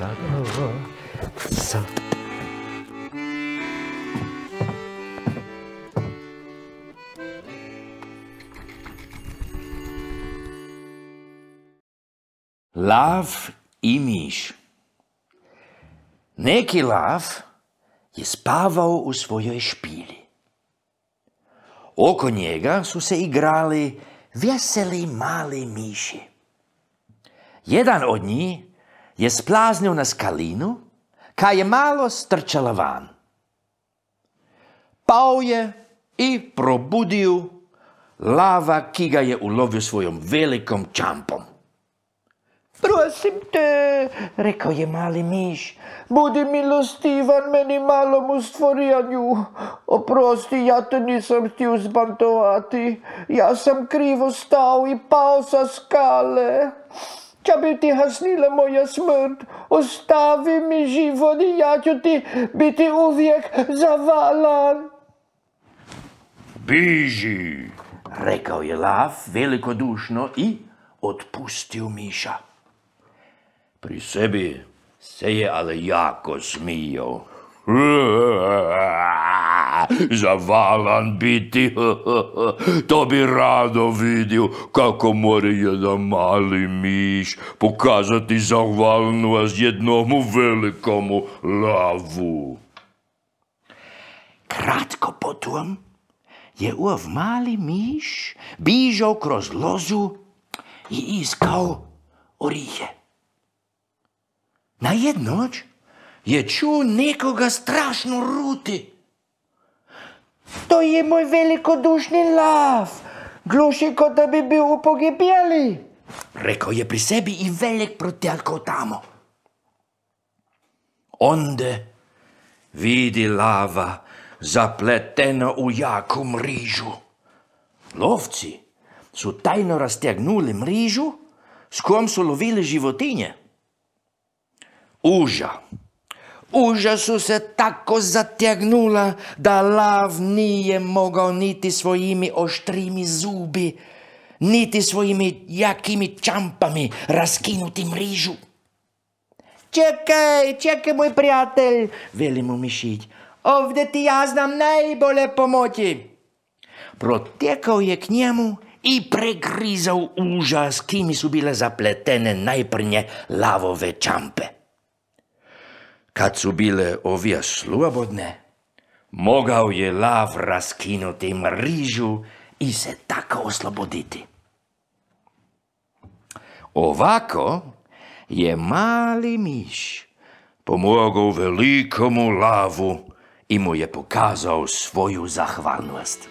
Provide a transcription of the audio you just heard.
Lav i miš. Neki lav je spavao u svojoj špilji. Oko njega su se igrali veseli mali miši. Jedan od njih je splaznio na skalinu, kad je malo strčala van. Pao je i probudio lava, ki ga je ulovio svojom velikom čampom. Prosim te, rekao je mali miš, budi milostivan meni malom stvorenju. Oprosti, ja te nisam htio zbantovati. Ja sam krivo stao i pao sa skale. Če bi ti hasnila moja smrt, ostavi mi život i ja ću ti biti uvijek zavalan. Biži, rekao je lav velikodušno i otpustio miša. Pri sebi se je ali jako smijao. Zavalan biti, to bi rado vidio kako more jedan mali miš pokazati zahvalnost jednomu velikomu lavu. Kratko potom je ov mali miš bižao kroz lozu i iskao orihe. Na jednoć je čuo nekoga strašno ruti. To je moj velikodušni lav, gluši ko da bi bil u pogibjeli, rekao je pri sebi i velik protelkao tamo. Onde vidi lava zapletena u jaku mrižu. Lovci su tajno rastegnuli mrižu s kojom su lovili životinje. Uža su se tako zatjegnula da lav nije mogao niti svojimi oštrimi zubi, niti svojimi jakimi čampami raskinuti mrižu. Čekaj moj prijatelj, veli mu mišić, ovdje ti ja znam najbolje pomoći. Protekao je k njemu i pregrizao uža s kimi su bile zapletene najprnje lavove čampe. Kad su bile ovije slobodne, mogao je lav raskinuti mrižu i se tako osloboditi. Ovako je mali miš pomogao velikomu lavu i mu je pokazao svoju zahvalnost.